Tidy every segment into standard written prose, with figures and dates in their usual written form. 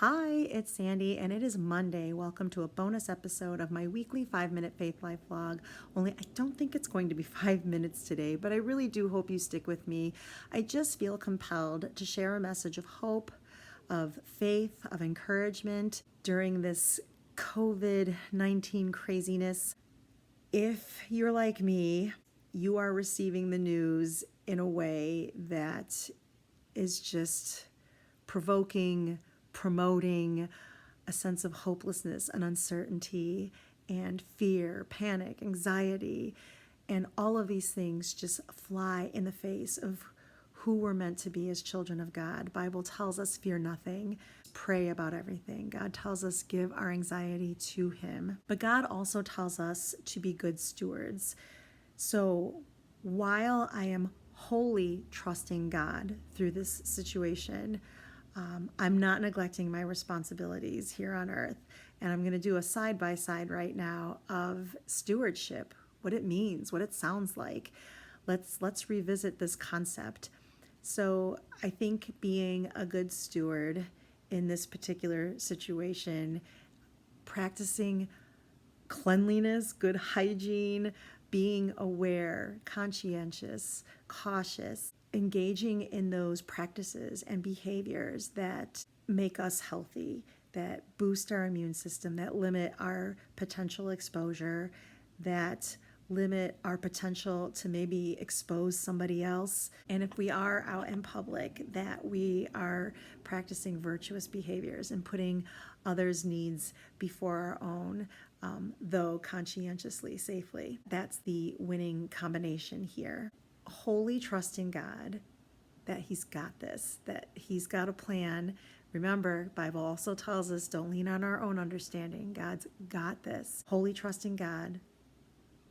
Hi, it's Sandy, and it is Monday. Welcome to a bonus episode of my weekly 5-minute Faith Life vlog. Only I don't think it's going to be 5 minutes today, but I really do hope you stick with me. I just feel compelled to share a message of hope, of faith, of encouragement during this COVID-19 craziness. If you're like me, you are receiving the news in a way that is just provoking, promoting a sense of hopelessness and uncertainty and fear, panic, anxiety, and all of these things just fly in the face of who we're meant to be as children of God. The Bible tells us fear nothing, pray about everything. God tells us give our anxiety to Him. But God also tells us to be good stewards. So while I am wholly trusting God through this situation, I'm not neglecting my responsibilities here on earth. And I'm going to do a side-by-side right now of stewardship, what it means, what it sounds like. Let's revisit this concept. So I think being a good steward in this particular situation, practicing cleanliness, good hygiene, being aware, conscientious, cautious, engaging in those practices and behaviors that make us healthy, that boost our immune system, that limit our potential exposure, that limit our potential to maybe expose somebody else. And if we are out in public, that we are practicing virtuous behaviors and putting others' needs before our own, though conscientiously, safely. That's the winning combination here. Wholly trusting God that He's got this, that He's got a plan. Remember, Bible also tells us don't lean on our own understanding. God's got this. Wholly trusting God,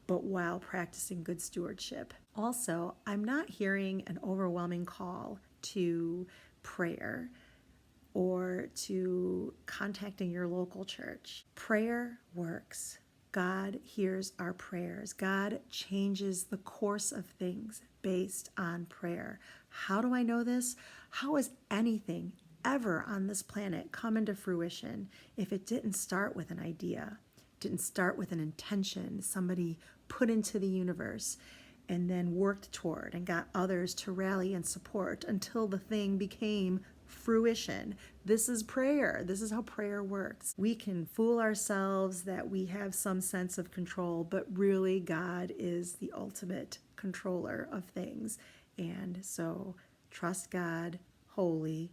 but while practicing good stewardship. Also, I'm not hearing an overwhelming call to prayer or to contacting your local church. Prayer works. God hears our prayers. God changes the course of things based on prayer. How do I know this? How has anything ever on this planet come into fruition if it didn't start with an idea, didn't start with an intention somebody put into the universe and then worked toward and got others to rally and support until the thing became fruition? This is prayer. This is how prayer works. We can fool ourselves that we have some sense of control, but really God is the ultimate controller of things. And so trust God, holy,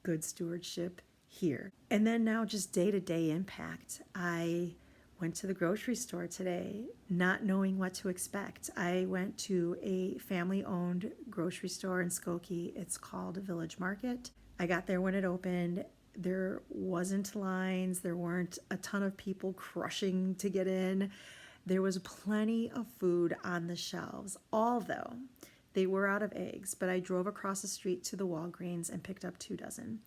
good stewardship here. And then now just day-to-day impact. I went to the grocery store today not knowing what to expect. I went to a family-owned grocery store in Skokie. It's called Village Market. I got there when it opened. There wasn't lines. There weren't a ton of people crushing to get in. There was plenty of food on the shelves, although they were out of eggs. But I drove across the street to the Walgreens and picked up 2 dozen.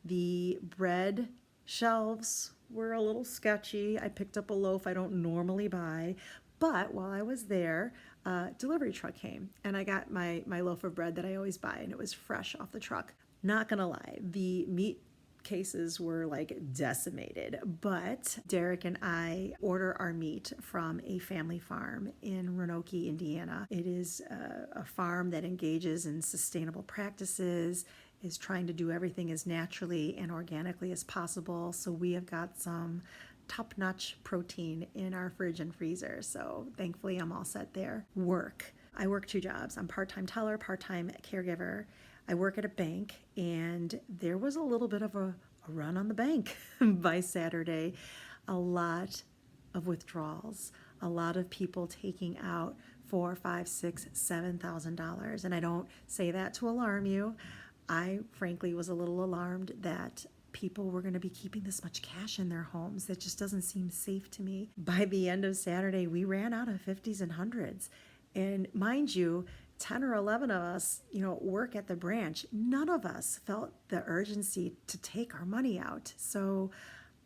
The bread shelves were a little sketchy. I picked up a loaf I don't normally buy. But while I was there, a delivery truck came and I got my loaf of bread that I always buy, and it was fresh off the truck. Not gonna lie, the meat cases were like decimated, but Derek and I order our meat from a family farm in Roanoke, Indiana. It is a farm that engages in sustainable practices, is trying to do everything as naturally and organically as possible. So we have got some top-notch protein in our fridge and freezer. So thankfully I'm all set there. Work. I work 2 jobs. I'm part-time teller, part-time caregiver. I work at a bank, and there was a little bit of a run on the bank by Saturday. A lot of withdrawals, a lot of people taking out $4,000, $5,000, $6,000, $7,000. And I don't say that to alarm you. I frankly was a little alarmed that people were going to be keeping this much cash in their homes. That just doesn't seem safe to me. By the end of Saturday, we ran out of 50s and 100s. And mind you, 10 or 11 of us, work at the branch. None of us felt the urgency to take our money out. So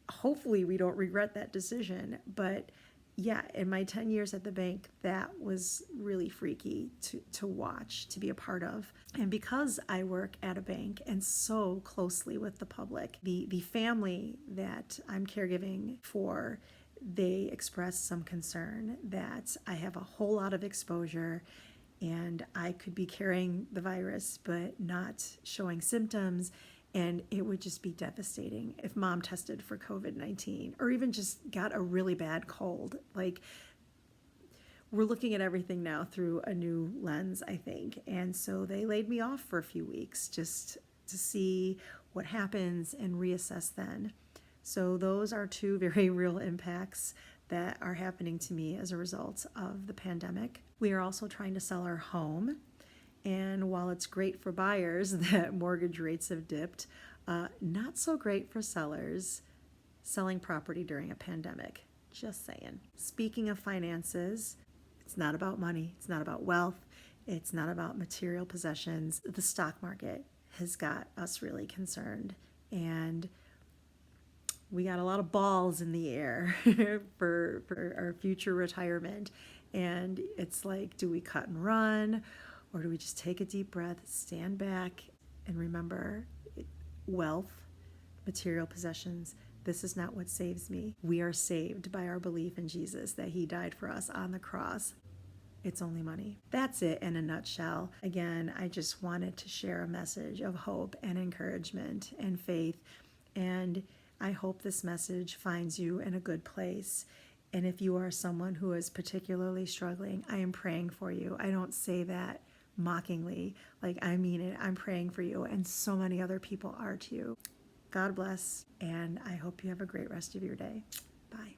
hopefully we don't regret that decision. But yeah, in my 10 years at the bank, that was really freaky to watch, to be a part of. And because I work at a bank and so closely with the public, the family that I'm caregiving for, they expressed some concern that I have a whole lot of exposure and I could be carrying the virus but not showing symptoms. And it would just be devastating if mom tested for COVID-19 or even just got a really bad cold. Like, we're looking at everything now through a new lens, I think. And so they laid me off for a few weeks just to see what happens and reassess then. So those are two very real impacts that are happening to me as a result of the pandemic. We are also trying to sell our home. And while it's great for buyers that mortgage rates have dipped, not so great for sellers selling property during a pandemic. Just saying. Speaking of finances, it's not about money, it's not about wealth, it's not about material possessions. The stock market has got us really concerned, and we got a lot of balls in the air for our future retirement. And it's like, do we cut and run, or do we just take a deep breath, stand back, and remember, wealth, material possessions, this is not what saves me. We are saved by our belief in Jesus, that he died for us on the cross. It's only money. That's it in a nutshell. Again, I just wanted to share a message of hope and encouragement and faith. And I hope this message finds you in a good place. And if you are someone who is particularly struggling, I am praying for you. I don't say that mockingly. Like, I mean it. I'm praying for you. And so many other people are too. God bless. And I hope you have a great rest of your day. Bye.